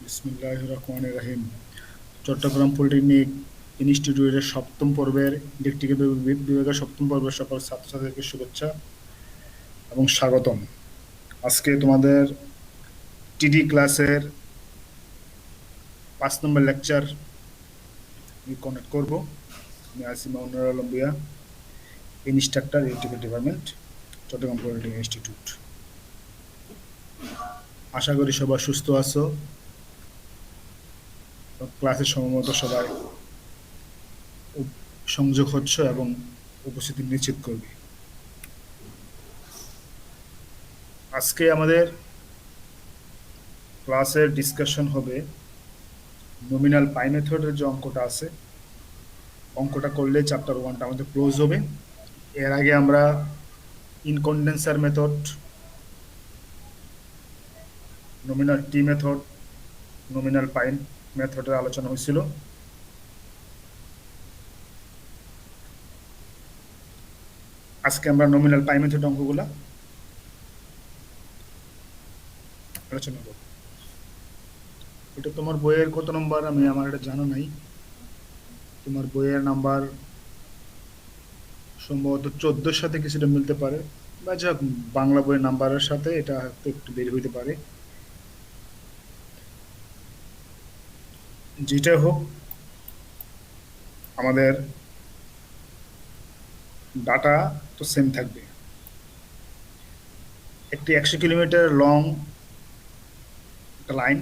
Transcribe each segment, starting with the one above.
বিসমিল্লাহির রহমানির রহিম। চট্টগ্রাম পলিটেকনিক ইনস্টিটিউটের সপ্তম পর্বের ইলেকট্রিক্যাল বিভাগের সপ্তম পর্বের সকল ছাত্রছাত্রীদেরকে শুভেচ্ছা এবং স্বাগতম। আজকে তোমাদের টিডি ক্লাসের 5 নম্বর লেকচার আমি কন্ডাক্ট করব। আমি আছি Mamunur Alam Bhuiyan, instructor electrical department, Chattogram polytechnic institute. আশা করি সবাই সুস্থ আছো। ক্লাসে সম্ভবত সবাই সংযোগ হচ্ছে এবং উপস্থিতি নিশ্চিত করবে। আজকে আমাদের ক্লাসের ডিসকাশন হবে নমিনাল পাই মেথডের যে অঙ্কটা আছে, অঙ্কটা করলে চ্যাপ্টার 1টা আমাদের ক্লোজ হবে। এর আগে আমরা ইনকন্ডেন্সার মেথড, নমিনাল টি মেথড, নমিনাল পাই মেথডের আলোচনা হয়েছিল। আজকে আমরা নমিনাল পাই মেথড অঙ্কগুলা আলোচনা করব। এটা তোমার বইয়ের কত নম্বর আমার এটা জানা নাই। তোমার বইয়ের নাম্বার সম্ভবত 14-র সাথে কিছুটা মিলতে পারে, বা যাক বাংলা বইয়ের নাম্বারের সাথে এটা হয়তো একটু দেরি হইতে পারে। যেটা হোক, আমাদের ডাটা তো সেম থাকবে। একটি 100 কিলোমিটার লং একটা line,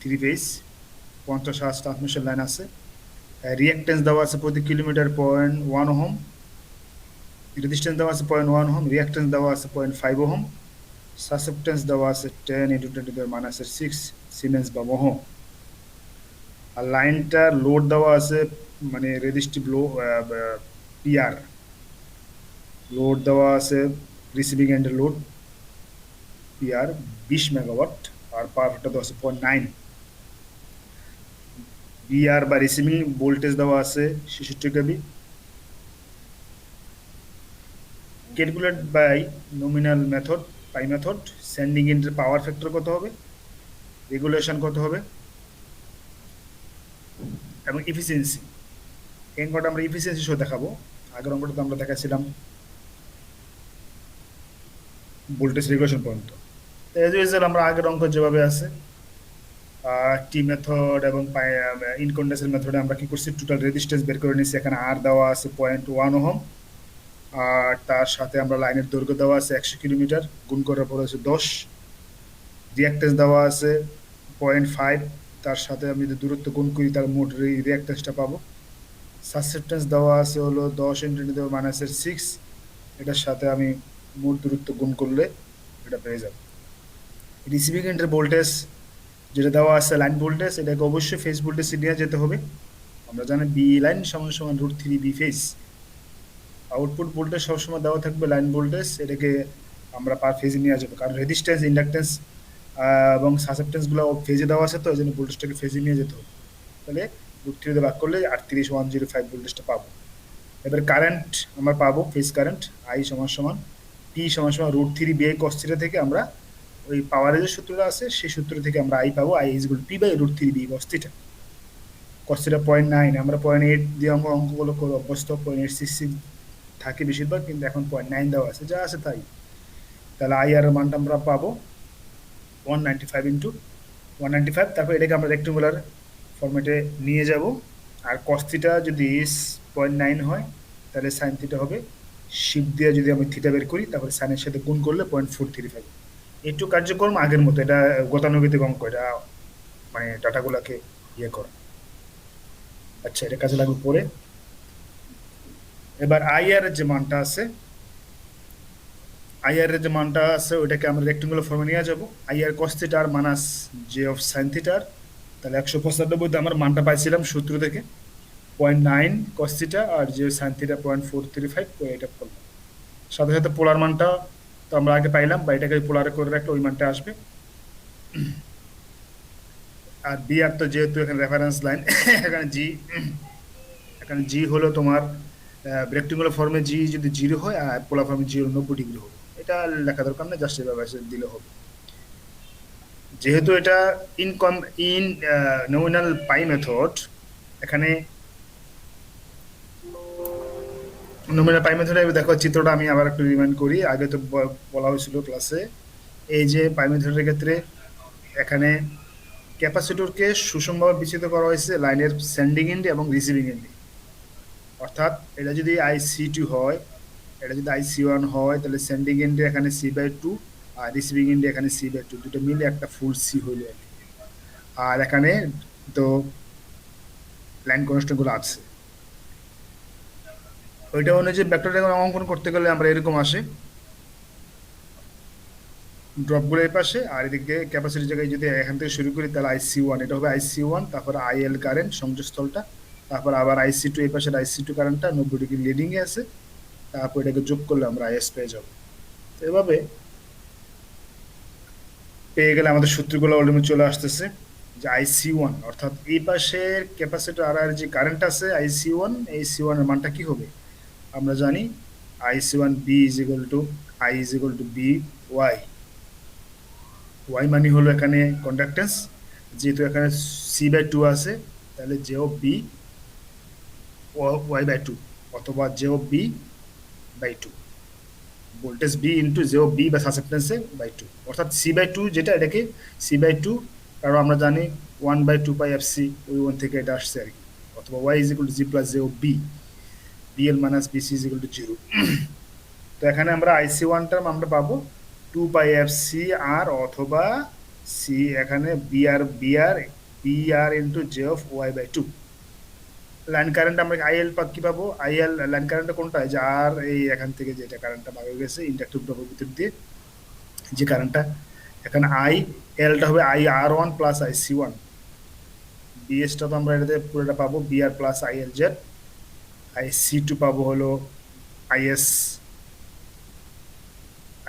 3 phase 50 hertz transmission line আছে। রিঅ্যাক্টেন্স দেওয়া আছে প্রতি কিলোমিটার 0.1 ওহম, রেজিস্ট্যান্স দেওয়া আছে 0.1 ওহম, রিঅ্যাক্টেন্স দেওয়া আছে 0.5 ওহম, সাসেপ্টেন্স দেওয়া আছে 10 × 10⁻⁶ সিমেন্স বা মহ। আর লাইনটার লোড দেওয়া আছে, মানে রেজিস্টিভ পিআর লোড দেওয়া আছে, রিসিভিং এন্ডের লোড পিআর 20 মেগাওয়াট, আর পাওয়ার ফ্যাক্টর দেওয়া আছে 0.9। বিআর বা রিসিভিং ভোল্টেজ দেওয়া আছে 66 KV. Calculate by nominal method pi method, sending এন্ডের পাওয়ার ফ্যাক্টর কত হবে, রেগুলেশন কত হবে, এবং ইফিসিয়েন্সি। এই অঙ্কটা আমরা ইফিসিয়েন্সি সহ দেখাবো। আগের অঙ্কটা তো আমরা দেখাচ্ছিলাম ভোল্টেজ রেগুলেশন পর্যন্ত। এজ ইউজুয়াল আমরা আগের অঙ্ক যেভাবে আছে, টি মেথড এবং ইনকন্ডেন্সার মেথডে আমরা কি করছি, টোটাল রেজিস্ট্যান্স বের করে নিচ্ছি। এখানে আর দেওয়া আছে 0.1 ওহম, আর তার সাথে আমরা লাইনের দৈর্ঘ্য দেওয়া আছে 100 কিলোমিটার, গুণ করার পর হচ্ছে 10। রিঅ্যাক্টেন্স দেওয়া আছে 0.5, তার সাথে আমি যদি দূরত্ব গুণ করি তার মোট রিঅ্যাক্টেন্সটা পাবো। সাসেপ্টেন্স দেওয়া আছে হলো 10 × 10⁻⁶, এটার সাথে আমি মোট দূরত্ব গুণ করলে এটা পেয়ে যাব। রিসিভিং এন্ডের ভোল্টেজ যেটা দেওয়া আছে লাইন ভোল্টেজ, এটাকে অবশ্যই ফেজ ভোল্টেজ নিয়ে যেতে হবে। আমরা জানি বি লাইন সমান সমান √3 বি ফেজ। আউটপুট ভোল্টেজ সবসময় দেওয়া থাকবে লাইন ভোল্টেজ, এটাকে আমরা পার ফেজে নিয়ে যাবো, কারণ রেজিস্ট্যান্স, ইন্ডাকটেন্স এবং সাসেপ্টেন্সগুলো ফেজে দেওয়া আছে, তো এই জন্য ভোল্টেজটাকে ফেজে নিয়ে যেতে হবে। তাহলে √3 দিয়ে ভাগ করলে 38105 ভোল্টেজটা পাবো। এবার কারেন্ট আমরা পাবো, ফেজ কারেন্ট আই সমান সমান পি সমান সমান √3 বি cos θ থেকে আমরা ওই পাওয়ারের যে সূত্রটা আছে সেই সূত্র থেকে আমরা আই পাবো, I is P by √3 B cos θ। cos θ 0.9, আমরা 0.8 দিয়ে অঙ্কগুলো করে অভ্যস্ত, 0.866 থাকে বেশিরভাগ, কিন্তু এখন 0.9 দেওয়া আছে, যা আছে তাই। তাহলে আই আর মানটা আমরা পাবো 195 × 195। তারপর এটাকে আমরা রেক্টেঙ্গুলার ফরম্যাটে নিয়ে যাব। আর cos θ যদি 0.9 হয় তাহলে sin θ হবে, শিফট দিয়ে যদি আমি থিটা বের করি তারপরে সাইনের সাথে গুণ করলে 0.435। একটু কার্যক্রম আগের মতো, এটা গতানুগতিক অঙ্ক, এটা মানে ডাটাগুলোকে ইয়ে করা। আচ্ছা, এটা কাজে লাগবে পরে। এবার আইআর এর যে মানটা আছে, আইআর এর যে মানটা আছে ওইটাকে আমরা রেক্টেঙ্গুলার ফর্মে নিয়ে যাব। আইআর cos θ আর মাইনাস জে অফ sin θ, তাহলে 195 তে আমরা মানটা পাইছিলাম সূত্র থেকে 0.9 cos θ আর যে sin θ 0.435, এটা করলাম। সাথে সাথে পোলার মানটা তো আমরা আগে পাইলাম, বা এটাকে পোলারে করে রাখলে ওই মানটা আসবে। আর বি আর তো যেহেতু এখানে রেফারেন্স লাইন, এখানে জি হলো তোমার রেক্টেঙ্গুলার ফর্মে জি যদি 0 হয় আর পোলার ফর্মে 0 90 ডিগ্রি হবে। এটা লেখা দরকার নেই, জাস্ট এভাবে দিলে হবে। যেহেতু এটা income in nominal pi method, এখানে নমিনাল পাই মেথডে দেখো চিত্রটা আমি আবার একটু রিমাইন্ড করি, আগে তো বলা হয়েছিল ক্লাসে। এই যে পাই মেথডের ক্ষেত্রে এখানে ক্যাপাসিটরকে সুষমভাবে বিচ্ছিন্ন করা হয়েছে লাইনের সেন্ডিং এন্ডে এবং রিসিভিং এন্ডে। অর্থাৎ এটা যদি আইসি2 হয়, এটা যদি আইসি1 হয়, তাহলে সেন্ডিং এন্ডে এখানে সি/2 আর রিসিভিং এন্ডে এখানে সি/2, দুটো মিলে একটা ফুল সি হইলো আর কি। আর এখানে তো লাইন কনস্ট্যান্ট গুলো আছে, ওইটা অনুযায়ী ভেক্টর ডায়াগ্রাম অঙ্কন করতে গেলে আমরা এরকম আসে, ড্রপগুলো এই পাশে, আর এদিকে ক্যাপাসিটির জায়গায় যদি এখান থেকে শুরু করি তাহলে আইসি1, এটা হবে আইসি1, তারপর আইএল কারেন্ট সংযোগস্থলটা, তারপর আবার আইসি2, এই পাশের আইসি2 কারেন্টটা 90 ডিগ্রি লিডিং এ আছে, তারপর এটাকে যোগ করলে আমরা আইএস পেয়ে যাবো। তো এভাবে পেয়ে গেলে আমাদের সূত্রগুলো অলরেডি চলে আসতেছে, যে আইসি1 অর্থাৎ এই পাশের ক্যাপাসিটর আর যে কারেন্ট আছে আইসি1, এই সি1 এর মানটা কি হবে আমরা জানি, IC one B is equal to I is equal to B Y. Y মানে হলো এখানে কন্ডাক্টেন্স, যেহেতু এখানে সি/2 আছে, তাহলে জে অফ বি ওয়াই/2, অথবা জে অফ বি/2, voltage B into j of B বা সাসেপ্টেন্সে/2, অর্থাৎ সি/2 যেটা, এটাকে সি/2, কারণ আমরা জানি 1/2πfc, ওই ওয়ান থেকে এটা আসছে আর কি, অথবা Y is equal to G plus J of B, BL minus BC is equal to 0। তো এখানে আমরা আইসি1 টার্ম আমরা পাবো 2πfc আর, অথবা সি এখানে বিআর ইন্টু জে অফ ওয়াই/2। লাইন কারেন্ট আমরা আইএল কি পাবো, আইএল লাইন কারেন্টটা কোনটা, যে আর এই এখান থেকে যেটা কারেন্টটা ভাগ হয়ে গেছে ইন্ডাকটিভ ড্রপের ভিতর দিয়ে, যে কারেন্টটা এখানে আই এলটা হবে IR1 প্লাস আইসি1, বিএসটা তো আমরা এটাতে পুরোটা পাবো বিআর প্লাস আইএল জেড, আইসি2 পাবো হলো আইএস,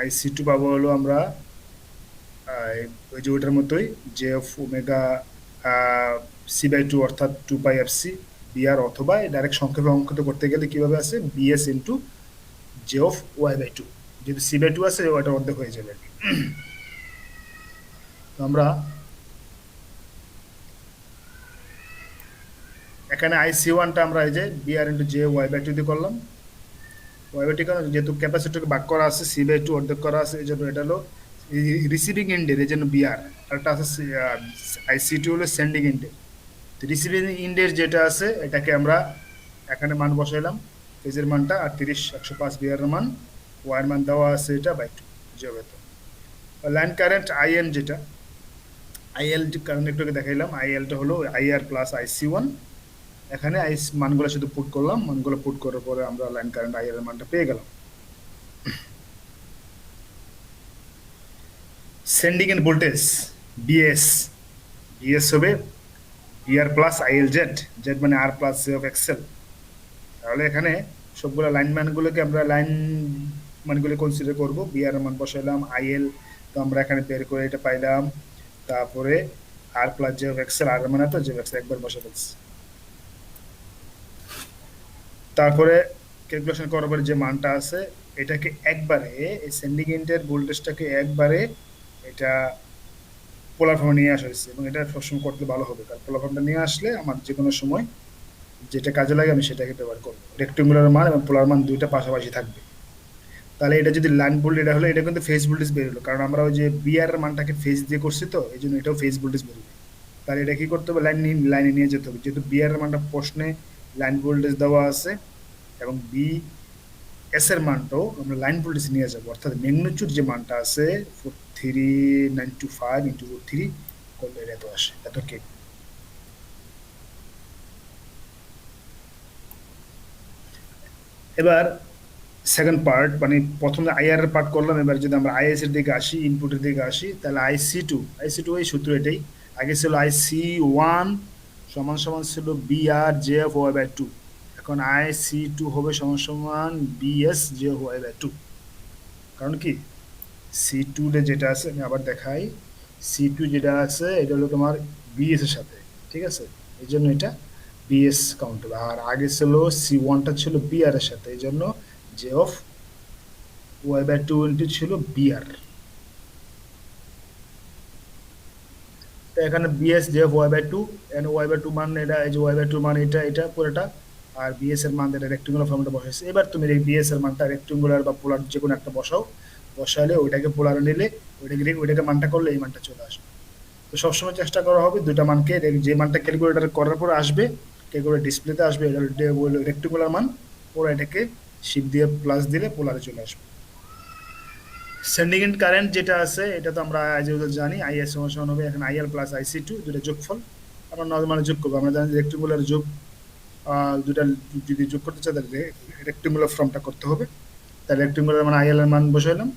আইসি2 পাবো হলো আমরা ওই যে ওইটার মতোই, জে অফ ওমেগা সি/2 অর্থাৎ 2πfc বিআর, অথবা ডাইরেক্ট সংক্ষেপে অঙ্কিত করতে গেলে কিভাবে আছে বিএস ইন্টু জে অফ ওয়াই/2, যেহেতু সি/2 আছে ওইটা অর্ধেক হয়ে যাবে আর কি। তো আমরা এখানে আইসি1টা আমরা এই যে বিআর ইন্টু জে ওয়াই/2 দিয়ে করলাম, ওয়াই/2 কারণ যেহেতু ক্যাপাসিটরকে ভাগ করা আছে, সি/2 অর্ধেক করা আছে, এই জন্য এটা হলো রিসিভিং এন্ডের, এই জন্য বিআর, আর একটা আছে আইসি2 হলো সেন্ডিং এন্ডের। রিসিভিং ইন্ডের যেটা আছে এটাকে আমরা এখানে মান বসাইলাম, ফেজের মানটা 38 105 বিআর মান, ওয়ার মান দেওয়া আছে এটা বাই 2 যেহেতু। লাইন কারেন্ট আইএন যেটা, আইএল কারেন্ট একটু দেখাইলাম, আইএলটা হলো আইআর প্লাস আইসি1, এখানে মানগুলো শুধু পুট করলাম, মানগুলো পুট করার পরে আমরা লাইন কারেন্ট আইআর এর মানটা পেয়ে গেলাম। Sending end voltage VS, VS হবে VR plus IL Z, Z মানে R plus J of XL. তাহলে এখানে সবগুলো লাইন মানগুলোকে আমরা লাইন মানগুলো কনসিডার করব, বিআর মান বসাইলাম, আইএল তো আমরা এখানে বের করে এটা পাইলাম, তারপরে আর প্লাস জে অফ এক্সেল, আর মানে তো জে অফ এক্সেল একবার বসে ফেলছি, তারপরে ক্যালকুলেশন করার পরে যে মানটা আছে এটাকে একবারে, এই সেন্ডিং এন্ডের ভোল্টেজটাকে একবারে এটা পোলার ফর্মে নিয়ে আসা হয়েছে, এবং এটা সবসময় করতে ভালো হবে, কারণ পোলার ফর্মটা নিয়ে আসলে আমার যে কোনো সময় যেটা কাজে লাগে আমি সেটাকে ব্যবহার করবো। রেক্টেঙ্গুলার মান এবং পোলার মান দুইটা পাশাপাশি থাকবে। তাহলে এটা যদি লাইন ভোল্টেজ, এটা হলো এটা কিন্তু ফেজ ভোল্টেজ বেরোলো, কারণ আমরা ওই যে বিআর এর মানটাকে ফেজ দিয়ে করছি, তো এই জন্য এটাও ফেজ ভোল্টেজ বেরোবে। তাহলে এটা কি করতে হবে, লাইনে নিয়ে যেতে হবে, যেহেতু বিআর এর মানটা প্রশ্নে লাইন ভোল্টেজ দেওয়া আছে, এবং বি এস এর মানটাও আমরা লাইন ভোল্টেজ নিয়ে যাবো, অর্থাৎ ম্যাগনিটিউড যে মানটা আছে 43925 × 3 করলে এটা এত আসে, এত কে। এবার সেকেন্ড পার্ট, মানে প্রথমে আইআর এর পার্ট করলাম, এবার যদি আমরা আইএস এর দিকে আসি, ইনপুটের দিকে আসি, তাহলে আইসি টু এই সূত্র এটাই, আগে ছিল আইসি1 সমান সমান ছিল বিআর জে অফ ওয়াই/2, এখন আইসি2 হবে সমান সমান বিএস জে অফ ওয়াই/2। কারণ কি সি2 যেটা আছে, আমি আবার দেখাই, সি2 যেটা আছে এটা হলো তোমার বিএস এর সাথে, ঠিক আছে, এই জন্য এটা বিএস কাউন্ট হবে, আর আগে ছিল সি1টা ছিল বিআর এর সাথে, এই জন্য জে অফ ওয়াই/2 ইন্টু ছিল বিআর। তো এখানে বিএস যে y/2, এন্ড y/2 মান এটা, এই যে y/2 মান এটা পুরোটা, আর বিএস এর মান এটা রেক্টেঙ্গুলার ফর্মটা বসাইছে। এবার তুমি এই বিএস এর মানটা রেক্টেঙ্গুলার বা পোলার যে কোনো একটা বসাও, বসালে ওইটাকে পোলারে নিলে ওইটাকে মানটা করলে এই মানটা চলে আসবে। তো সবসময় চেষ্টা করা হবে দুইটা মানকে, যে মানটা ক্যালকুলেটর করার পর আসবে, ক্যালকুলেটর ডিসপ্লেতে আসবে, এটা রেক্টেঙ্গুলার মান, ওরা এটাকে শিফট দিয়ে প্লাস দিলে পোলারে চলে আসবে। সেন্ডিং এন্ড কারেন্ট যেটা আছে এটা তো আমরা যেহেতু জানি আইএস সমান সমান হবে এখানে আইএল প্লাস আইসি2 দুটো যোগফল, আমরা নর্মালি যোগ করবো। আমরা জানি রেক্টেঙ্গুলার যোগ দুটা যদি যোগ করতে চাই তাহলে রেক্টেঙ্গুলার ফর্মটা করতে হবে। তাহলে রেক্টেঙ্গুলার মানে আইএল এর মান বসাইলাম,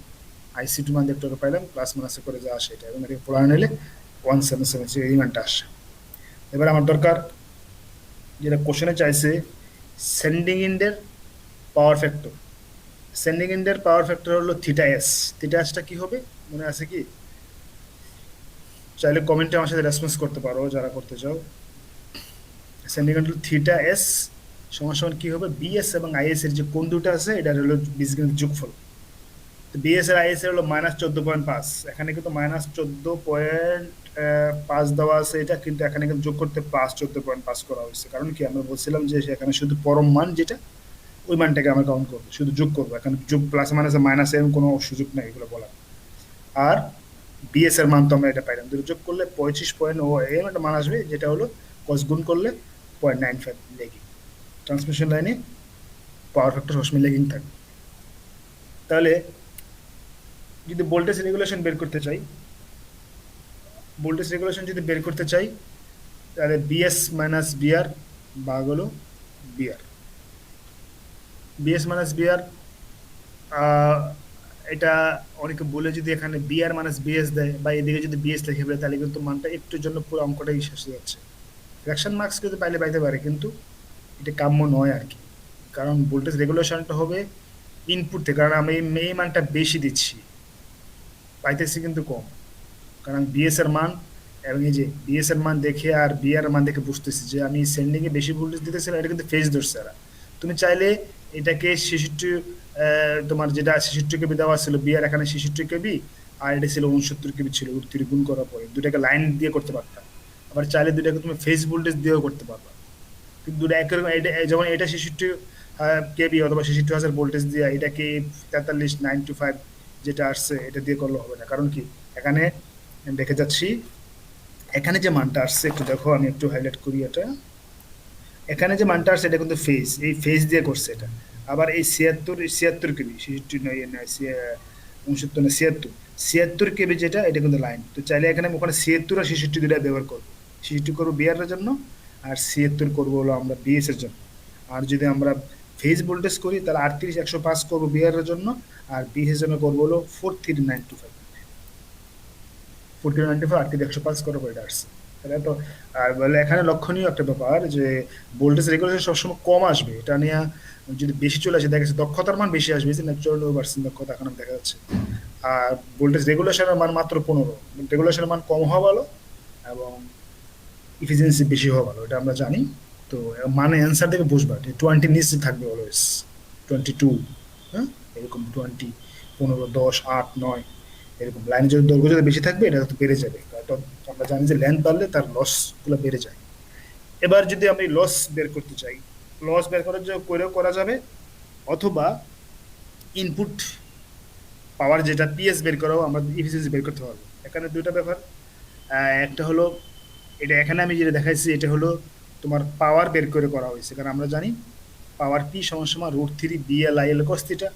আইসি2 মান একটু পাইলাম, প্লাস মাইনাসে করে যা আসে এটা, এবং এটাকে পোলার নিলে 1776 এই মানটা আসে। এবার আমার দরকার যেটা কোশ্চেনে চাইছে সেন্ডিং এন্ডের পাওয়ার ফ্যাক্টর। সেন্ডিং এন্ডের পাওয়ার ফ্যাক্টর হলো থিটা এস। থিটা এসটা কি হবে মনে আছে কি? চাইলে কমেন্টে আমার সাথে রেসপন্স করতে পারো যারা করতে চাও। সেন্ডিং এন্ড থিটা এস সমান সমান কি হবে, বিএস এবং আইএস এর যে কোণ দুটো আছে এটা হলো বীজগণিত যোগফল। তো বিএস আর আইএস এর হলো -14.5, এখানে কিন্তু -14.5 দেওয়া আছে এটা, কিন্তু এখানে কিন্তু যোগ করতে +14.5 করা হয়েছে। কারণ কি আমরা বলছিলাম যে এখানে শুধু পরম মান যেটা ওই মানটাকে আমরা কাউন্ট করবো, শুধু যোগ করবো, এখানে যোগ প্লাস মাইনাস মাইনাস এরকম কোনো সুযোগ নাই এগুলো বলার। আর বিএস এর মান তো আমরা এটা পাইলাম, দুটো যোগ করলে 25 ও এরকম একটা মান আসবে, যেটা হলো কস গুণ করলে 0.95 লেগিং। ট্রান্সমিশন লাইনে পাওয়ার ফ্যাক্টর সবসময় লেগিং থাকে। তাহলে যদি ভোল্টেজ রেগুলেশন বের করতে চাই, ভোল্টেজ রেগুলেশন যদি বের করতে চাই তাহলে বিএস মাইনাস বিআর ভাগ হলো বিআর। বিএস মাইনাস বিআর, এটা অনেকে বলে যদি এখানে বিআর মাইনাস বিএস দেয় বা এদিকে যদি বিএস লিখে ফেলে তাহলে কিন্তু মানটা একটুর জন্য পুরো অঙ্কটাই শেষ হয়ে যাচ্ছে। ফ্র্যাকশন মার্কস কিন্তু পাইলে পাইতে পারে, কিন্তু এটা কাম্য নয় আর কি। কারণ ভোল্টেজ রেগুলেশনটা হবে ইনপুট থেকে, কারণ আমি এই মানটা বেশি দিচ্ছি, পাইতেছি কিন্তু কম। কারণ বিএস এর মান এবং এই যে বিএস এর মান দেখে আর বিআর এর মান দেখে বুঝতেছি যে আমি সেন্ডিং এ বেশি ভোল্টেজ দিতেছিলাম, এটা কিন্তু ফেজ ধরছে এরা। তুমি চাইলে এটাকে 66, তোমার যেটা 66 কেবি দেওয়া ছিল বিআর, এখানে 66 কেবি আর এটা ছিল 69 কেবি ছিল, উত্তর গুণ করার পরে দুটাকে লাইন দিয়ে করতে পারতাম। আবার চাইলে দুটাকে তুমি ফেজ ভোল্টেজ দিয়েও করতে পারবা, কিন্তু দুটো একই রকম। যেমন এটা 66 কেবি অথবা 66,000 ভোল্টেজ দিয়ে এটাকে 43,925 যেটা আসছে এটা দিয়ে করলে হবে না। কারণ কি এখানে দেখে যাচ্ছি, এখানে যে মানটা আসছে একটু দেখো, আমি একটু হাইলাইট করি এটা। এখানে যে মানটা আসছে এটা কিন্তু ফেজ, এই ফেজ দিয়ে করছে এটা। আবার এই 76 কেবি, 66 নয়, 69 না, 76 কেবি যেটা, এটা কিন্তু লাইন। তো চাইলে এখানে আমি ওখানে 76 আর 66 দুটা ব্যবহার করবো। 66 করবো বিআর এর জন্য আর 76 করবো হলো আমরা বিএস এর জন্য। আর যদি আমরা ফেজ ভোল্টেজ করি তাহলে 38,105 করবো বিআর এর জন্য, আর বিএস এর জন্য করবো হলো 43,925। 1495 38,105 করার পর এটা আসছে। তাহলে তো আর বলে এখানে লক্ষণীয় একটা ব্যাপার যে ভোল্টেজ রেগুলেশন সবসময় কম আসবে, এটা নিয়ে যদি বেশি চলে আসে দেখা যাচ্ছে দক্ষতার মান বেশি আসবে, যে 94% দক্ষতা এখন দেখা যাচ্ছে। আর ভোল্টেজ রেগুলেশনের মান মাত্র 15, রেগুলেশনের মান কম হওয়া ভালো এবং ইফিসিয়েন্সি বেশি হওয়া ভালো, এটা আমরা জানি। তো মানে অ্যান্সার থেকে বুঝবা 20 নিচে থাকবে অলওয়েজ, 22, হ্যাঁ এরকম 20, 15, 10, 8, 9 এরকম। লাইনের যদি দৈর্ঘ্য যদি বেশি থাকবে এটা তো বেড়ে যাবে, কারণ আমরা জানি যে লেন্থ বাড়লে তার লসগুলো বেড়ে যায়। এবার যদি আমি লস বের করতে চাই, লস বের করার জন্য করেও করা যাবে, অথবা ইনপুট পাওয়ার যেটা পিএস বের করাও আমরা ইফিসিয়েন্সি বের করতে পারবো। এখানে দুইটা ব্যাপার, একটা হলো এটা এখানে আমি যেটা দেখাইছি এটা হলো তোমার পাওয়ার বের করে করা হয়েছে, কারণ আমরা জানি পাওয়ার পি সমান সমান √3 BL/IL cos থিটা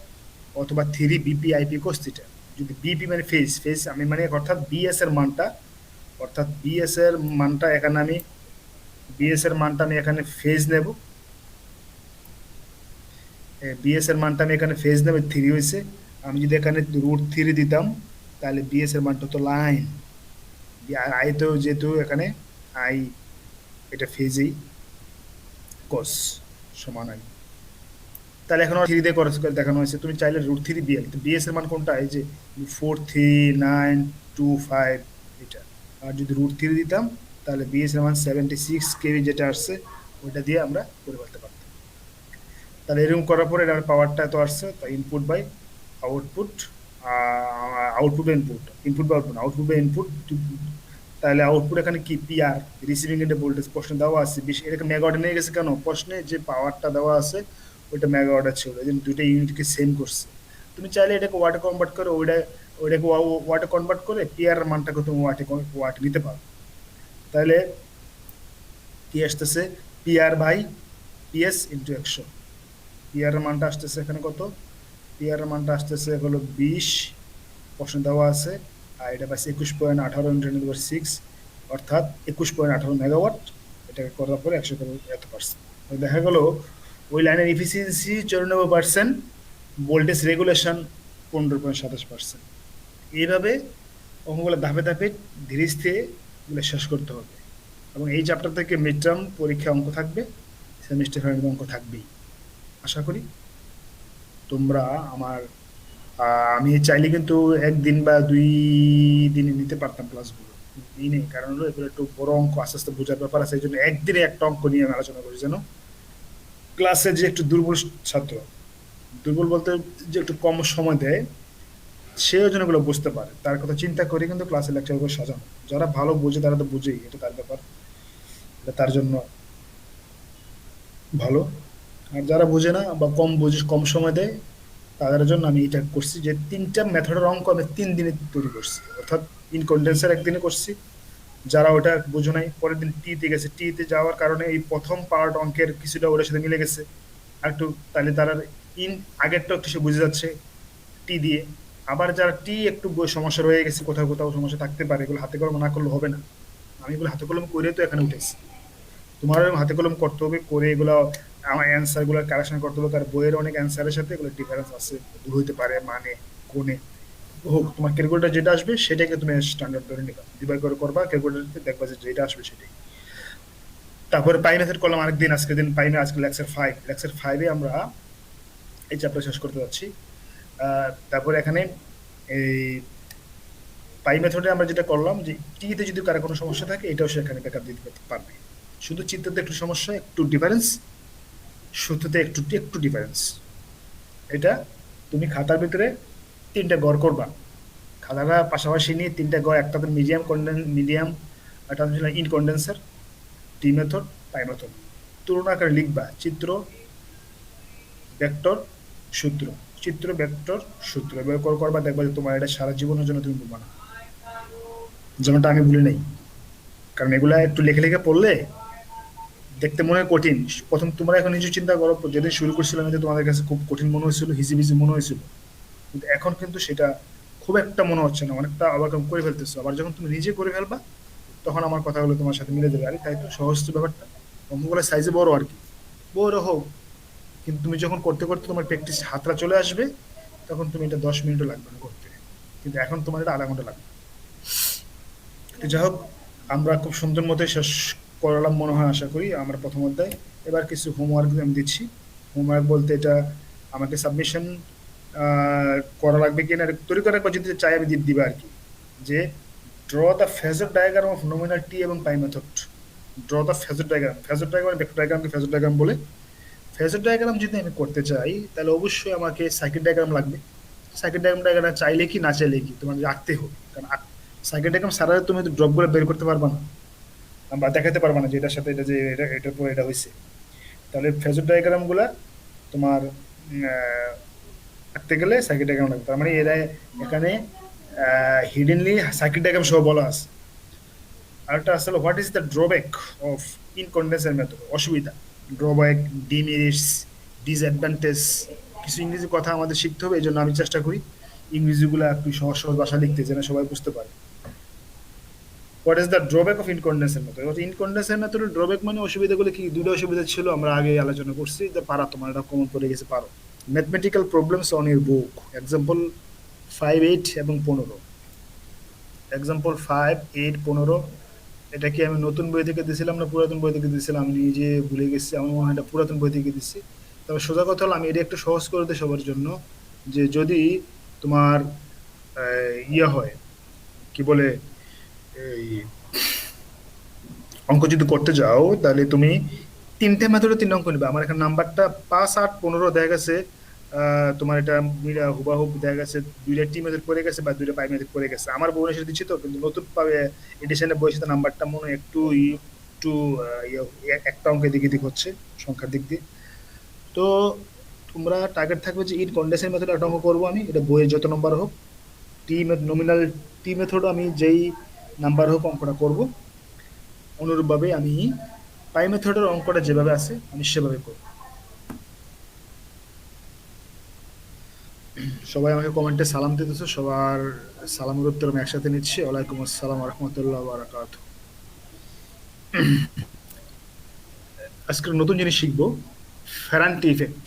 অথবা 3 BP/IP cos থিটা। যদি বিপি মানে ফেজ, আমি মানে অর্থাৎ বিএস এর মানটা, অর্থাৎ বিএস এর মানটা এখানে আমি বিএস এর মানটা আমি এখানে ফেজ নেব, বিএস এর মানটা আমি এখানে ফেজ নেব, 3 হয়েছে। আমি যদি এখানে √3 দিতাম তাহলে বিএস এর মানটা তো লাইন, আর আই তো যেহেতু এখানে আই এটা ফেজেই কস সমান আই, তাহলে এখন 3 দিয়ে খরচ করে দেখানো হয়েছে। তুমি চাইলে √3 BL, তো বিএস এর মান কোনটা, এই যে 43,925 এটা। আর যদি √3 দিতাম তাহলে বিএস এর মান 76 কেভি যেটা আসছে ওইটা দিয়ে আমরা করে ফেলতে পারতাম। তাহলে এরকম করার পরে এটার পাওয়ারটা এত আসছে, তা input by output, output input, input বা আউটপুট, আউটপুট বাই ইনপুট। তাহলে আউটপুট এখানে কি পিআর, রিসিভিং এন্ডে ভোল্টেজ প্রশ্নে দেওয়া আছে 20, এটাকে মেগাওয়াটে নিয়ে গেছে কেন, প্রশ্নে যে পাওয়ারটা দেওয়া আছে ওইটা মেগাওয়াটে ছিল, এই জন্য দুইটা ইউনিটকে সেম করছে। তুমি চাইলে এটাকে ওয়াটে কনভার্ট করে ওইটাকে ওয়াটে কনভার্ট করে পিআর এর মানটাকে তুমি ওয়াটে নিতে পারো। তাহলে কি আসতেছে, PR by PS into 100। PR এর মানটা আসতেছে এখানে কত, পিআর এর মানটা আসতেছে হলো 20, প্রশ্ন দেওয়া আছে। আর এটা পাচ্ছে 21.18 × 10⁻⁶, অর্থাৎ 21.18 মেগাওয়াট। এটাকে করার পরে 100 করে এত%। দেখা গেল ওই লাইনের ইফিসিয়েন্সি 94%, ভোল্টেজ রেগুলেশন 15.27%। এইভাবে অঙ্কগুলো ধাপে ধাপে ধীরে স্থিরে এগুলো শেষ করতে হবে। এবং এই চ্যাপ্টার থেকে মিড টার্ম পরীক্ষা অঙ্ক থাকবে, সেমিস্টার ফাইনাল অঙ্ক থাকবেই। আশা করি তোমরা আমার আমি চাইলে কিন্তু একদিন বা 2 দিনে নিতে পারতাম ক্লাসগুলো, এই নেই, কারণ হলো এগুলো একটু বড় অঙ্ক, আস্তে আস্তে বোঝার ব্যাপার আছে, এই জন্য একদিনে একটা অঙ্ক নিয়ে আমি আলোচনা করি, যেন ক্লাসে যে একটু দুর্বল ছাত্র, দুর্বল বলতে যে একটু কম সময় দেয়, সেও যেন এগুলো বুঝতে পারে, তার কথা চিন্তা করে কিন্তু ক্লাসে লেকচারগুলো সাজানো। যারা ভালো বোঝে তারা তো বুঝেই, এটা তার ব্যাপার, এটা তার জন্য ভালো। আর যারা বোঝে না বা কম বোঝে, কম সময় দেয়, তাদের জন্য আমি এটা করছি যে 3টা মেথডের অঙ্ক আমি 3 দিনে তৈরি করছি, অর্থাৎ ইনকন্ডেন্সার একদিনে করছি, যারা ওটা বোঝো নাই পরের দিন টি তে গেছে, টি তে যাওয়ার কারণে এই প্রথম পার্ট অঙ্কের কিছুটা ওটার সাথে মিলে গেছে আর একটু, তাহলে তারা ইন আগেরটা একটু সে বুঝে যাচ্ছে টি দিয়ে। আবার যারা টি একটু সমস্যা রয়ে গেছে, কোথাও কোথাও সমস্যা থাকতে পারে, এগুলো হাতে কলম না করলে হবে না। আমি এগুলো হাতে কলম করে তো এখানে উঠেছি, তোমার হাতে কলম করতে হবে, করে এগুলো আমার অ্যান্সার গুলো কারেকশন করতে হবে, কারণ বইয়ের অনেক অ্যান্সারের সাথে এগুলো ডিফারেন্স আছে, ভুল হইতে পারে মানে কোনে হোক। তোমার ক্যালকুলেটার যেটা আসবে সেটাকে তুমি স্ট্যান্ডার্ড ধরে নিবা, ডিভাইড করে করবা ক্যালকুলেটারতে, দেখবা যে যেটা আসবে সেটাই। তারপরে পাই মেথড করলাম আরেকদিন, আজকে দিন পাই না, আজকে লেকচার 5 আমরা এই চ্যাপ্টার শেষ করতে যাচ্ছি। তারপরে এখানে এই পাই মেথডে আমরা যেটা করলাম যে টি তে যদি কারো কোনো সমস্যা থাকে এটাও সে এখানে ব্যাকআপ দিতে পারবে। শুধু চিত্রতে একটু সমস্যা, একটু ডিফারেন্স, সূত্রতে একটু একটু ডিফারেন্স। এটা তুমি খাতার ভিতরে 3টা গড় করবা, খাতাটা পাশাপাশি নিয়ে 3টা গড়, একটা তো মিডিয়াম, একটা হচ্ছে ইনকন্ডেন্সার, টি মেথড, পাই মেথড, তুলনা আকারে লিখবা চিত্র, ভেক্টর, সূত্র, চিত্র, ভেক্টর, সূত্র, এবার করবা, দেখবা যে তোমার এটা সারা জীবনের জন্য তুমি ভুলবা না, যেমনটা আমি ভুলি নাই। কারণ এগুলা একটু লেখে লেখে পড়লে দেখতে মনে হয় কঠিন, প্রথম তোমরা এখন নিজে চিন্তা করো, যেদিন শুরু করছিলাম এতে তোমাদের কাছে খুব কঠিন মনে হয়েছিল, হিজিবিজি মনে হয়েছিল, কিন্তু এখন কিন্তু সেটা খুব একটা মনে হচ্ছে না, অনেকটা ওভারকাম করে ফেলতেছো। আবার যখন তুমি নিজে করে ফেলবা তখন আমার কথাগুলো তোমার সাথে মিলে যাবে, আরে তাই তো সহজ তো ব্যাপারটা, অঙ্কগুলো সাইজে বড় আর কি, বড় হোক, কিন্তু তুমি যখন করতে করতে তোমার প্র্যাকটিস হাতটা চলে আসবে, তখন তুমি এটা 10 মিনিটও লাগবে না করতে, কিন্তু এখন তোমার এটা আধা ঘন্টা লাগবে। তো যাই হোক, আমরা খুব সুন্দর মতো শেষ করলাম মনে হয়, আশা করি আমরা প্রথম অধ্যায়। এবার কিছু হোমওয়ার্ক আমি দিচ্ছি। হোমওয়ার্ক বলতে এটা আমাকে সাবমিশন করা লাগবে কিনা তৈরি করার পর যদি চাই আমি দিবা আর কি, যে draw the phasor diagram of nominal T এবং pi method. Draw the phasor diagram vector ডায়াগ্রামকে ফেজর ডায়াগ্রাম বলে। ফেজর ডায়াগ্রাম যদি আমি করতে চাই তাহলে অবশ্যই আমাকে সার্কিট ডায়াগ্রাম লাগবে। সার্কিট ডায়াগ্রাম চাইলে কি না চাইলে কি তোমার রাখতে হবে, কারণ সার্কিট ডায়াগ্রাম ছাড়া তুমি তো ড্রপগুলো বের করতে পারবা না বা দেখাতে পারবা না যে এটার সাথে এটা, যে এটা এটার পর এটা হয়েছে। তাহলে ফেজর ডায়াগ্রাম গুলা তোমার রাখতে গেলে সার্কিট ডায়াগ্রাম লাগবে, তার মানে এরা এখানে হিডেনলি সার্কিট ডায়াগ্রাম সহ বলা আছে। আরেকটা আসলে what is the drawback of end condenser method, অসুবিধা, ড্রব্যাক, ডিমেরিটস, ডিসঅ্যাডভান্টেজ, কিছু ইংরেজি কথা আমাদের শিখতে হবে, এই জন্য আমি চেষ্টা করি ইংরেজিগুলো একটু সহজ সহজ ভাষা লিখতে, যেন সবাই বুঝতে পারে। What is the drawback of end condenser method, এবার ইনকন্ডেন্সার মেথডের ড্রব্যাক মানে অসুবিধাগুলো কি, দুটো অসুবিধা ছিল আমরা আগে আলোচনা করছি, যে পারা তোমার এটা কমন পড়ে গেছে, পারো। Mathematical problems on your book, example 5, 8 এবং 15। এক্সাম্পল 5, 8, 15 এটা কি আমি নতুন বই থেকে দিয়েছিলাম না পুরাতন বই থেকে দিয়েছিলাম, আমি নিজে ভুলে গেছি, আমার মনে হয় এটা পুরাতন বই থেকে দিচ্ছি। তবে সোজা কথা হলো আমি এটা একটু সহজ করে দিই সবার জন্য, যে যদি তোমার ইয়ে হয় কি বলে, এই অঙ্ক যদি করতে যাও তাহলে তুমি 3টে মেথডে 3 অঙ্ক নিবে। আমার এখানে নাম্বারটা 5, 8, 15 দেখা গেছে তোমার এটা হুবাহুব দেখা গেছে দুইটা টি মেথড পড়ে গেছে বা দুইটা পাই মেথড পড়ে গেছে। আমার ভুবনেশ্বর দিচ্ছি তো, কিন্তু নতুন পাবে এডিশনে বইয়ের সাথে নাম্বারটা মনে হয় একটু একটা অঙ্কের দিকে দিক হচ্ছে সংখ্যার দিক দিয়ে। তো তোমরা টার্গেট থাকবে যে ইন কন্ডেন্সের মেথড একটা অঙ্ক করবো আমি, এটা বইয়ের যত নম্বর হোক। নমিনাল টি মেথড আমি যেই নাম্বার হোক অঙ্কটা করব। অনুরূপভাবে আমি পাই মেথডের অঙ্কটা যেভাবে আছে আমি সেভাবে করব। সবাই আমাকে কমেন্টে সালাম দিতেছে, সবার সালামের উত্তর আমি একসাথে নিচ্ছি। ওয়ালাইকুম আসসালাম রহমতুল্লাহ বারাকাত। আজকে নতুন জিনিস শিখবো, ফেরান্টি ইফেক্ট।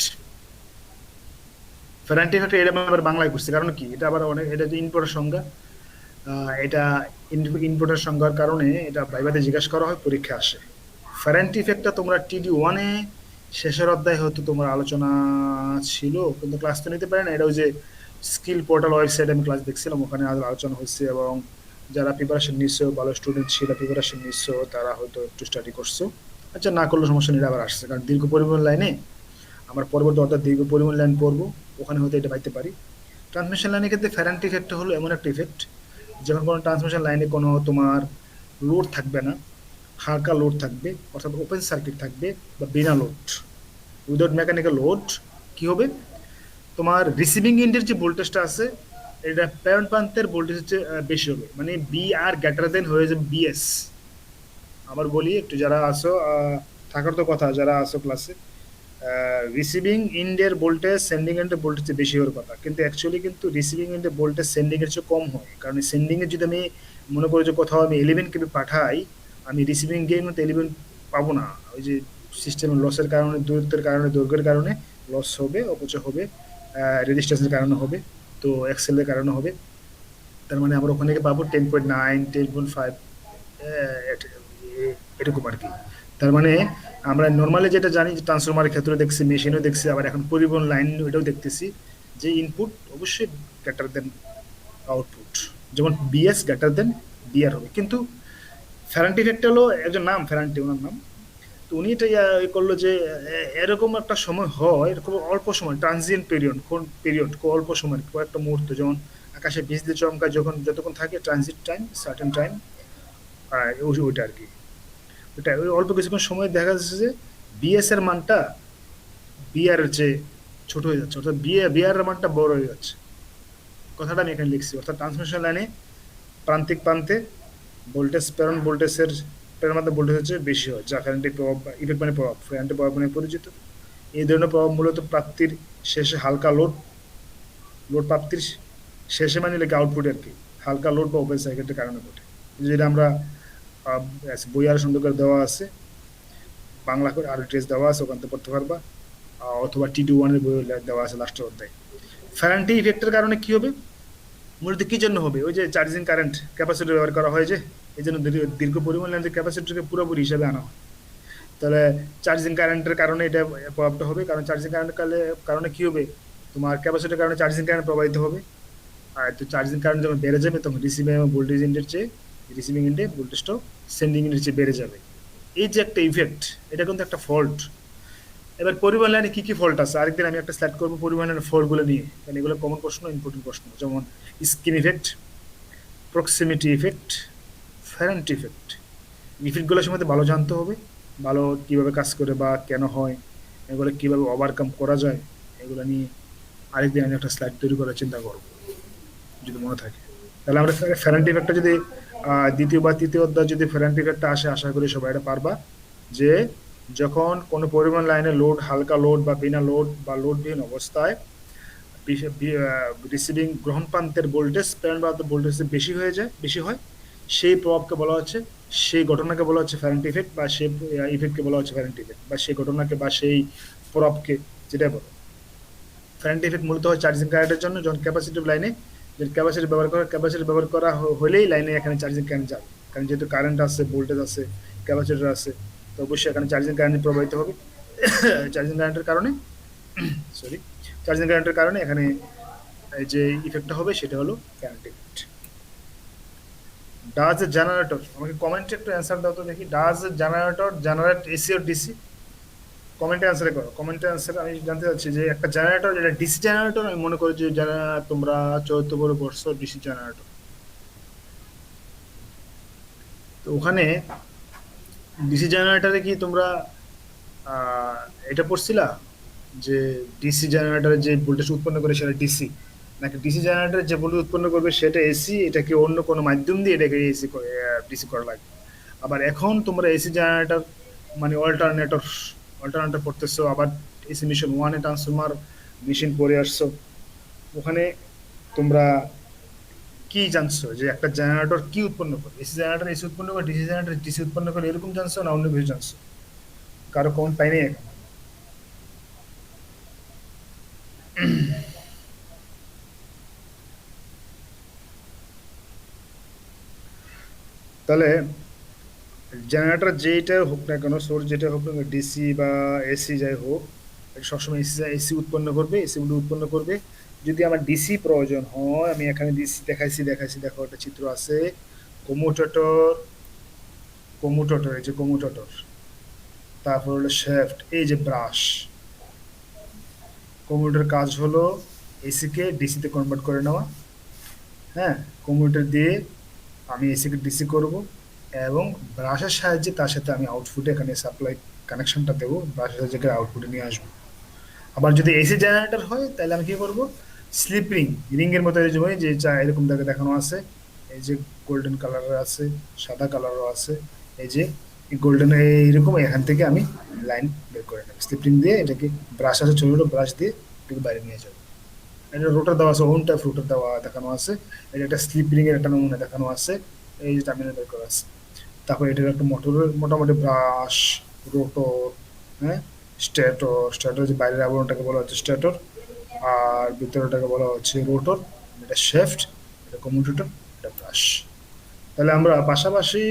ফেরান্টি ইফেক্ট এটা আমি আবার বাংলায় করছি, কারণ কি এটা আবার অনেক, এটা যে ইনপুটের সংজ্ঞা, এটা ইনপুটের সংজ্ঞার কারণে এটা ভাইভাতে জিজ্ঞাসা করা হয়, পরীক্ষা আসে। ফেরান্টি ইফেক্টটা তোমরা TD1-এ শেষের অধ্যায় হয়তো তোমার আলোচনা ছিল, কিন্তু ক্লাস তো নিতে পারে না। এটা ওই যে স্কিল পোর্টাল ওয়েবসাইট আমি ক্লাস দেখছিলাম, ওখানে আলোচনা হচ্ছে, এবং যারা প্রিপারেশন নিচ্ছ, ভালো স্টুডেন্ট ছিল, প্রিপারেশন নিচ্ছ, তারা হয়তো একটু স্টাডি করছো। আচ্ছা, না করলে সমস্যা নেই, এটা আবার আসছে, কারণ দীর্ঘ পরিবহন লাইনে আমার পরবর্তী অর্থাৎ দীর্ঘ পরিবহন লাইন পড়বো, ওখানে হয়তো এটা পাইতে পারি। ট্রান্সমিশন লাইনের ক্ষেত্রে ফেরান্টি ইফেক্ট হলো এমন একটা ইফেক্ট, যখন কোনো ট্রান্সমিশন লাইনে কোনো তোমার লোড থাকবে না, হালকা লোড থাকবে, অর্থাৎ ওপেন সার্কিট থাকবে, বা বিনা লোড, উইদাউট মেকানিক্যাল লোড, কি হবে, তোমার রিসিভিং এন্ডের যে ভোল্টেজটা আছে, এটা প্রেরণ প্রান্তের ভোল্টেজ হচ্ছে বেশি হবে, মানে BR গ্রেটার দেন হয়ে যাবে BS। আবার বলি একটু, যারা আসো থাকার তো কথা, যারা আসো ক্লাসে, রিসিভিং এন্ডের ভোল্টেজ সেন্ডিং এন্ডের ভোল্টেজ বেশি হওয়ার কথা, কিন্তু অ্যাকচুয়ালি কিন্তু রিসিভিং এন্ডের ভোল্টেজ সেন্ডিং এর চেয়ে কম হয়। কারণ সেন্ডিং এর যদি আমি মনে করি যে কোথাও আমি 11 KB পাঠাই, আমি রিসিভিং গিয়ে কিন্তু 11 পাবো না। ওই যে সিস্টেমের লসের কারণে, দূরত্বের কারণে, দৈর্ঘ্যের কারণে লস হবে, অপচয় হবে, রেজিস্ট্যান্সের কারণে হবে, তো এক্সেলের কারণে হবে। তার মানে আমরা ওখানে গিয়ে পাবো 10.9, 10.5, এরকম আর কি। তার মানে আমরা নর্মালি যেটা জানি যে ট্রান্সফরমারের ক্ষেত্রে দেখছি, মেশিনও দেখছি, আবার এখন পরিবহন লাইন এটাও দেখতেছি, যে ইনপুট অবশ্যই গ্রেটার দেন আউটপুট, যেমন BS গ্রেটার দেন BR হবে। কিন্তু ফ্যারান্টি ইফেক্ট হলো একজন নাম, ফ্যারান্টি ওনার নাম। তো উনি এটা করলো যে এরকম একটা সময় হয়, এরকম অল্প সময়, ট্রানজিয়েন্ট পিরিয়ড, কোন পিরিয়ড, অল্প সময়, কয়েকটা মুহূর্ত, যেমন আকাশে বিজলি চমকায় যখন, যতক্ষণ থাকে ট্রানজিট টাইম, সার্টেন টাইম, ওইটা আর কি। ওটা ওই অল্প কিছুক্ষণ সময় দেখা যাচ্ছে যে BS এর মানটা BR এর চেয়ে ছোট হয়ে যাচ্ছে, অর্থাৎ BR এর মানটা বড় হয়ে যাচ্ছে। কথাটা আমি এখানে লিখছি, অর্থাৎ ট্রান্সমিশন লাইনে প্রান্তিক প্রান্তে ভোল্টেজ, প্রেরণ ভোল্টেজের, প্রেরণ মাধ্যমে ভোল্টেজ হচ্ছে বেশি হয়, যা কারেন্টের প্রভাব বা ইফেক্ট, মানে প্রভাব, কারেন্টের প্রভাব মানে পরিচিত। এই ধরনের প্রভাব মূলত প্রাপ্তির শেষে হালকা লোড, প্রাপ্তির শেষে মানে লেগে আউটপুট আর কি, হালকা লোড বা ওপেন সার্কিটের কারণে ঘটে। যেটা আমরা আহ, বই আরো সুন্দর করে দেওয়া আছে, বাংলা করে আর ড্রেস দেওয়া আছে, ওখান থেকে পড়তে পারবা। অথবা TD1-এর বই দেওয়া আছে লাস্টের অধ্যায়। ফ্যারান্টি ইফেক্টের কারণে কি হবে, মূলত কি জন্য হবে, ওই যে চার্জিং কারেন্ট ক্যাপাসিটর ব্যবহার করা হয়, যে এই জন্য দীর্ঘ পরিমাণ লেন্থের ক্যাপাসিটরকে পুরোপুরি হিসাবে আনা হয়। তাহলে চার্জিং কারেন্টের কারণে এটা প্রভাবটা হবে, কারণ চার্জিং কারেন্টের কারণে কি হবে, তোমার ক্যাপাসিটরের কারণে চার্জিং কারেন্ট প্রবাহিত হবে। আর তো চার্জিং কারেন্ট যখন বেড়ে যাবে, তখন রিসিভিং ভোল্টেজ ইন্ডের চেয়ে, রিসিভিং ইন্ডে ভোল্টেজটাও সেন্ডিং ইন্ডের চেয়ে বেড়ে যাবে। এই যে একটা ইফেক্ট, এটা কিন্তু একটা ফল্ট। এবার পরিবহন লাইনে কি কি ফল্ট আছে, আরেকদিন আমি একটা স্লাইড করবো পরিবহন লাইনের ফল্ট গুলো নিয়ে, কারণ এগুলো কমন প্রশ্ন, ইম্পর্টেন্ট প্রশ্ন, যেমন skin effect, proximity effect, Ferranti effect. ইফেক্টগুলোর সম্বন্ধে ভালো জানতে হবে, ভালো কিভাবে কাজ করে বা কেন হয়, এগুলো কিভাবে ওভারকাম করা যায়, এগুলো নিয়ে আরেকদিন আমি একটা স্লাইড তৈরি করার চিন্তা করবো, যদি মনে থাকে। তাহলে আমরা ফেরান্ট ইফেক্টটা যদি দ্বিতীয় বা তৃতীয় অধ্যায় যদি ফেরান্ট ইফেক্টটা আসে, আশা করি সবাই এটা পারবা, যে যখন কোনো পরিমাণ লাইনে লোড, হালকা লোড বা বিনা লোড বা লোডবিহীন অবস্থায় রিসিভিং গ্রহণ প্রান্তের ভোল্টেজ প্রেরণ প্রান্তের ভোল্টেজ বেশি হয়ে যায়, বেশি হয়, সেই প্রভাবকে বলা হচ্ছে, সেই ঘটনাকে বলা হচ্ছে ফ্যারেন্ট ইফেক্ট, বা সেই ইফেক্টকে বলা হচ্ছে ফ্যারেন্ট ইফেক্ট, বা সেই ঘটনাকে বা সেই প্রভাবকে, যেটা বলো। ফ্যারেন্ট ইফেক্ট মূলত হয় চার্জিং কারেন্টের জন্য, যখন ক্যাপাসিটিভ লাইনে, যে ক্যাপাসিটি ব্যবহার করা হলেই লাইনে এখানে চার্জিং কারেন্ট যাবে, কারণ যেহেতু কারেন্ট আছে, ভোল্টেজ আছে, ক্যাপাসিটর আছে, তো অবশ্যই এখানে চার্জিং কারেন্ট প্রবাহিত হবে। চার্জিং কারেন্টের কারণে, সরি, চার্জিং কারেন্টের কারণে এখানে যে ইফেক্টটা হবে সেটা হলো current effect. Does a generator, আমাকে কমেন্টে একটু অ্যান্সার দাও তো দেখি, does a generator generate AC or DC? কমেন্টে আনসার করো, কমেন্টে আনসার। আমি জানতে চাচ্ছি যে একটা জেনারেটর, যেটা ডিসি জেনারেটর, আমি মনে করি যে যারা তোমরা চতুর্থ বড় পড়ছো ডিসি জেনারেটর, তো ওখানে ডিসি জেনারেটরে কি তোমরা আহ এটা পড়ছিলা যে ডিসি জেনারেটরের যে ভোল্টেজ উৎপন্ন করে সেটা ডিসি, নাকি ডিসি জেনারেটর যে ভোল্টেজ উৎপন্ন করবে সেটা এসি, এটা কি অন্য কোনো মাধ্যম দিয়ে এটাকে এসি ডিসি করা লাগবে? আবার এখন তোমরা এসি জেনারেটর মানে অল্টারনেটর, অল্টারনেটর পড়তেছো, আবার এসি মেশিন ওয়ানে ট্রান্সফরমার মেশিন পড়ে আসছো, ওখানে তোমরা কি জানছো যে একটা জেনারেটর কি উৎপন্ন করে? এসি জেনারেটর এসি উৎপন্ন করে, ডিসি জেনারেটর ডিসি উৎপন্ন করে, এরকম জানছো না অন্য কিছু জানছো? কারো কমন পাইনি এখন। তাহলে জেনারেটর যেটা হোক না কেন, সোর্স যেটা হোক না, ডিসি বা এসি যাই হোক, এটা সবসময় এসি এসি উৎপন্ন করবে, এসি উৎপন্ন করবে। যদি আমার ডিসি প্রয়োজন হয়, আমি এখানে ডিসি দেখাইছি, দেখো একটা চিত্র আছে, কমুটেটর, কমুটেটর, এই যে কমুটেটর, তারপর হলো শ্যাফট, এই যে ব্রাশ। কমিউটার কাজ হলো এসি কে ডিসি তে কনভার্ট করে নেওয়া। হ্যাঁ, কমিউটার দিয়ে আমি এসি কে ডিসি করব, এবং ব্রাশের সাহায্যে তার সাথে আমি আউটপুটে এখানে সাপ্লাই কানেকশনটা দেবো, ব্রাশের সাহায্যে আউটপুটে নিয়ে আসবো। আবার যদি এসি জেনারেটর হয় তাহলে আমি কি করব, স্লিপ রিং, রিং এর মতো এই যে যে এরকম দেখানো আছে, এই যে গোল্ডেন কালারের আছে, সাদা কালারও আছে, এই যে গোল্ডেন এইরকম, এখান থেকে আমি লাইন বের করে নেব স্লিপ রিং দিয়ে, এটাকে ব্রাশ আছে, ছোট ছোট ব্রাশ দিয়ে এটাকে বাইরে নিয়ে যাবো। এটা রোটার দেওয়া আছে, ওন টাইপ রোটার দেওয়া দেখানো আছে, এটা একটা স্লিপ রিং এর একটা নমুনা দেখানো আছে, এই যে টার্মিনাল বের করা আছে। তারপর এটার একটা মোটরের মোটামুটি ব্রাশ, রোটর, হ্যাঁ, স্ট্যাটর, স্ট্যাটর যে বাইরের আবরণটাকে বলা হচ্ছে স্ট্যাটর, আর ভিতরটাকে বলা হচ্ছে রোটর, এটা শেফট, এটা কমিউটেটর, এটা ব্রাশ। তাহলে আমরা পাশাপাশি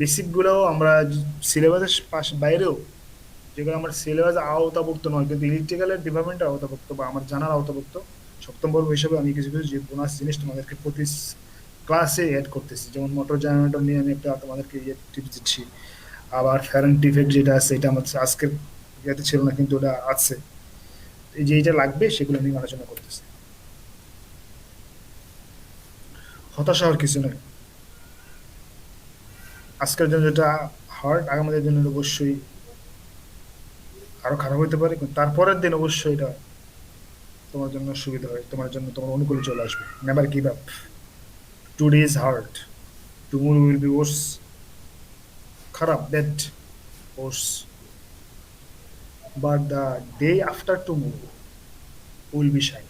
বেসিক গুলোও আমরা সিলেবাসের বাইরেও, যেগুলো আমার সিলেবাস আওতাভুক্ত নয় কিন্তু ইলেকট্রিক্যালের ডিপার্টমেন্টের আওতাভুক্ত বা আমার জানার আওতাভুক্ত, সপ্তম বর্গ হিসেবে আমি কিছু কিছু যে বোনাস জিনিস তোমাদেরকে প্রতি ক্লাসে অ্যাড করতেছি। যেমন মোটর জেনারেটর নিয়ে আমি একটা তোমাদেরকে টিপস দিচ্ছি, আবার ফ্যারান ডিফেক্ট যেটা আছে এটা আমার আজকের ইয়েতে ছিল না কিন্তু ওটা আছে, এই যে এইটা লাগবে সেগুলো নিয়ে আলোচনা করতেছি। হতাশা হওয়ার কিছু নয়, আজকের জন্য যেটা হার্ড, আগামীদের জন্য অবশ্যই আরো খারাপ হতে পারে, কিন্তু তারপরের দিন অবশ্যই এটা তোমার জন্য সুবিধা হয়, তোমার জন্য তোমার অনুকূলে চলে আসবে। Never give up, today is hard, tomorrow will be worse, খারাপ, bad, worse, but the day after tomorrow will be shine,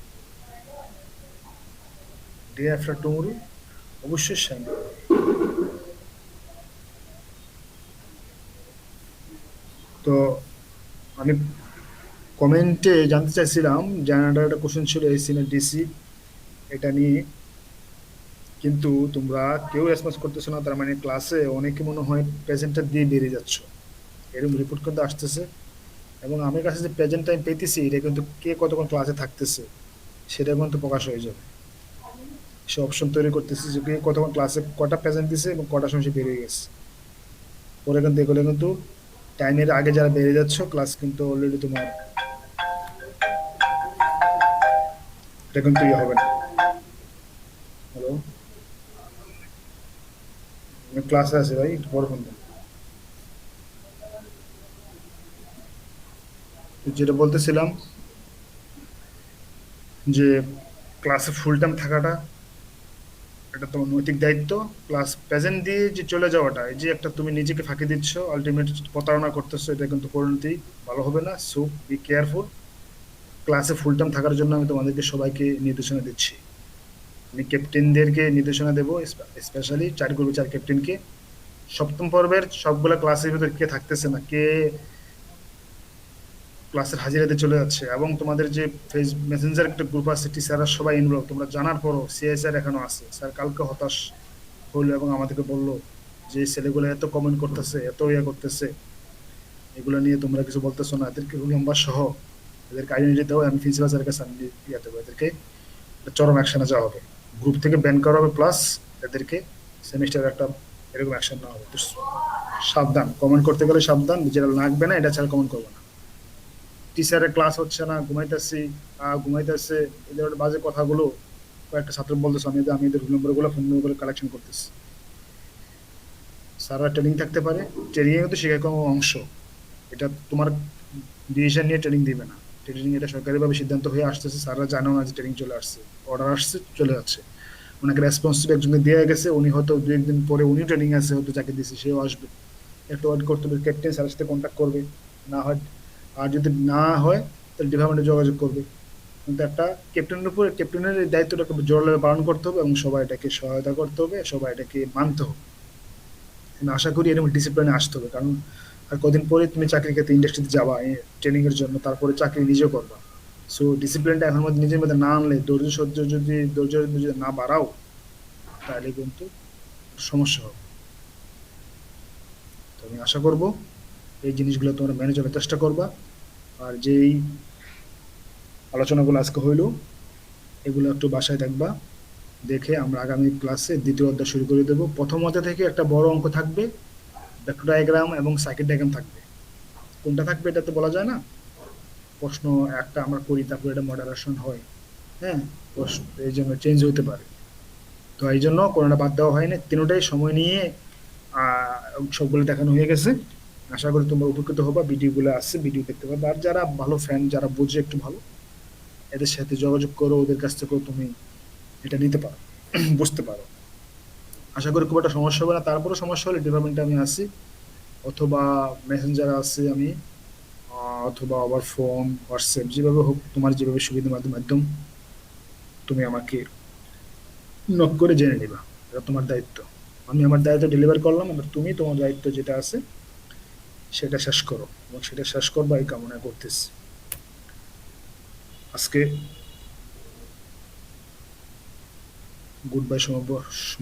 day after tomorrow অবশ্যই শাইন। তো আমি কমেন্টে জানতে চাইছিলাম, জানার একটা কোশ্চেন ছিল এসি না ডিসি এটা নিয়ে, কিন্তু তোমরা কেউ রেসপন্স করতেছো না, তার মানে ক্লাসে অনেকে মনে হয় প্রেজেন্টার দিয়ে বেরিয়ে যাচ্ছ, এরকম রিপোর্ট কিন্তু আসতেছে। এবং আমার কাছে যে প্রেজেন্ট টাইম পেতেছি, এটা কিন্তু কে কতক্ষণ ক্লাসে থাকতেছে সেটা কিন্তু প্রকাশ হয়ে যাবে, সে অপশন তৈরি করতেছি যে কে কতক্ষণ ক্লাসে কটা প্রেজেন্ট দিছে এবং কটার সময় সে বেরিয়ে গেছে। পরে কিন্তু এগুলো কিন্তু টাইমের আগে যারা বেরিয়ে যাচ্ছ, ক্লাস কিন্তু অলরেডি তোমার এটা কিন্তু ইয়ে হবে না। হ্যালো, আমি ক্লাসে আছি ভাই, একটু পরে ফোন দেন। তো যেটা বলতেছিলাম যে ক্লাসে ফুল টাইম থাকাটা এটা তোমার নৈতিক দায়িত্ব, প্লাস প্রেজেন্ট দিয়ে যে চলে যাওয়াটা, এই যে একটা তুমি নিজেকে ফাঁকি দিচ্ছ, আলটিমেট প্রতারণা করতেছো, এটা কিন্তু পরিণতি ভালো হবে না। So be careful. ক্লাসে ফুল টাইম থাকার জন্য আমি তোমাদেরকে সবাইকে নির্দেশনা দিচ্ছি, আমি ক্যাপ্টেনদেরকে নির্দেশনা দেবো, স্পেশালি 4x4 ক্যাপ্টেনকে। সপ্তম পর্বের সবগুলা ক্লাসের ভিতর কে থাকতেছে না, কে ক্লাসের হাজিরাতে চলে যাচ্ছে, এবং তোমাদের যে ফেস মেসেঞ্জার একটা গ্রুপ আছে, টিচাররা সবাই ইনভলভ, তোমরা জানার পরও সিআই স্যার এখনো আছে, স্যার কালকে হতাশ হলো এবং আমাদেরকে বললো যে ছেলেগুলো এত কমেন্ট করতেছে, এত ইয়ে করতেছে, এগুলো নিয়ে তোমরা কিছু বলতেছো না, এদেরকে রুল নাম্বার সহ এদেরকে আইডেন্টি দেওয়া, আমি প্রিন্সিপাল স্যারের কাছে আমি ইয়ে দেবো, এদেরকে একটা চরম অ্যাকশনে যাওয়া হবে, গ্রুপ থেকে ব্যান করা হবে, প্লাস এদেরকে সেমিস্টার একটা এরকম অ্যাকশন নেওয়া হবে। তো সাবধান, কমেন্ট করতে গেলে সাবধান, যেটা লাগবে না এটা ছাড়া কমেন্ট করবো না। টিচারের ক্লাস হচ্ছে না, ঘুমাইতেছি, ঘুমাইতেছে, এই ধরনের বাজে কথাগুলো কয়েকটা ছাত্র বলতেছে, আমি এদের রোল নম্বরগুলো ফোন নম্বরগুলো কালেকশন করতেছি। স্যাররা ট্রেনিং থাকতে পারে, ট্রেনিং এ কিন্তু শেখার কোনো অংশ, এটা তোমার ডিসিশন নিয়ে ট্রেনিং দিবে না। ট্রেনিং এটা সরকারিভাবে সিদ্ধান্ত হয়ে আসতেছে, স্যাররা জানেও না যে ট্রেনিং চলে আসছে, অর্ডার আসছে, চলে যাচ্ছে। ওনাকে রেসপন্সিবল একজনকে দেওয়া গেছে, উনি হয়তো দু একদিন পরে উনি ট্রেনিং আছে, হয়তো যাকে দিচ্ছে সেও আসবে, একটু ওয়েট করতে হবে, ক্যাপ্টেন স্যারের সাথে কন্ট্যাক্ট করবে, না হয়, আর যদি না হয় তাহলে ডিপার্টমেন্টে যোগাযোগ করবে। কিন্তু একটা ক্যাপ্টেনের উপর, ক্যাপ্টেনের এই দায়িত্বটাকে জোরালো পালন করতে হবে এবং সবাই এটাকে সহায়তা করতে হবে, সবাই এটাকে মানতে হবে। আমি আশা করি এরকম ডিসিপ্লিনে আসতে হবে, কারণ আর কদিন পরে তুমি চাকরি ক্ষেত্রে ইন্ডাস্ট্রিতে যাবা ট্রেনিং এর জন্য, তারপরে চাকরি নিজেও করবা। সো ডিসিপ্লিনটা এখন মধ্যে নিজের মধ্যে না আনলে, ধৈর্য যদি না বাড়াও, তাহলে কিন্তু সমস্যা হবে। তো আমি আশা করব এই জিনিসগুলো তোমরা মেনে চলার চেষ্টা করবা। আর যেই আলোচনাগুলো আজকে হইলো, এগুলো একটু বাসায় দেখবা, দেখে আমরা আগামী ক্লাসে দ্বিতীয় অধ্যায় শুরু করে দেবো। প্রথম অধ্যায় থেকে একটা বড় অঙ্ক থাকবে, ভেক্টর ডায়াগ্রাম এবং সার্কিট ডায়াগ্রাম থাকবে। কোনটা থাকবে এটা তো বলা যায় না, প্রশ্ন একটা আমরা করি, তারপরে এটা মডারেশন হয়, হ্যাঁ, প্রশ্ন এই জন্য চেঞ্জ হতে পারে। তো এই জন্য কোনোটা বাদ দেওয়া হয়নি, তিনটাই সময় নিয়ে সবগুলো দেখানো হয়ে গেছে। আশা করি তোমরা উপকৃত হবা, ভিডিওগুলো আসছে, ভিডিও দেখতে পাবে। আর যারা ভালো ফ্যান, যারা বোঝে একটু ভালো, এদের সাথে যোগাযোগ করো, ওদের কাছ থেকেও তুমি এটা নিতে পারো, বুঝতে পারো। আশা করি খুব একটা সমস্যা হবে না, তারপরে সমস্যা হলে ডিপার্টমেন্টে আমি আসি, অথবা মেসেঞ্জার আছে আমি, অথবা আবার ফোন, হোয়াটসঅ্যাপ, যেভাবে হোক তোমার যেভাবে সুবিধা মাধ্যম তুমি আমাকে নক করে জেনে নিবা। এটা তোমার দায়িত্ব। আমি আমার দায়িত্ব ডেলিভার করলাম, এবার তুমি তোমার দায়িত্ব যেটা আছে সেটা শেষ করো, এবং সেটা শেষ করবা এই কামনা করতেছি। আজকে গুড বাই সময়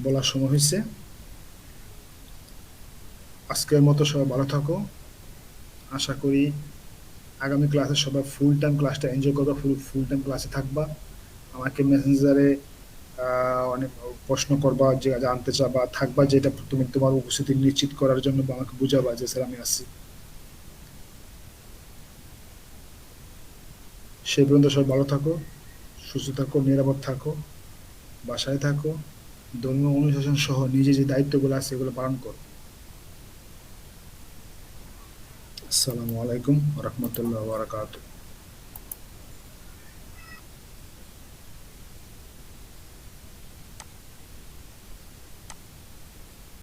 বলার সময় হয়েছে। আজকের মতো সবাই ভালো থাকো। আশা করি আগামী ক্লাসে সবাই ফুল টাইম ক্লাসটা এনজয় করবা, ফুল টাইম ক্লাসে থাকবা। আমাকে মেসেঞ্জারে অনেক প্রশ্ন করবা, যে জানতে চাবা, থাকবা, যেটা তুমি তোমার উপস্থিতি নিশ্চিত করার জন্য, বা আমাকে বুঝাবা যে স্যার আমি আসছি। সেই পর্যন্ত সবাই ভালো থাকো, সুস্থ থাকো, নিরাপদ থাকো, বাসায় থাকো, ধর্মীয় অনুশাসন সহ নিজে যে দায়িত্বগুলো আছে এগুলো পালন করো। আসসালামু আলাইকুম রহমতুল্লাহ বারাকাতুহু।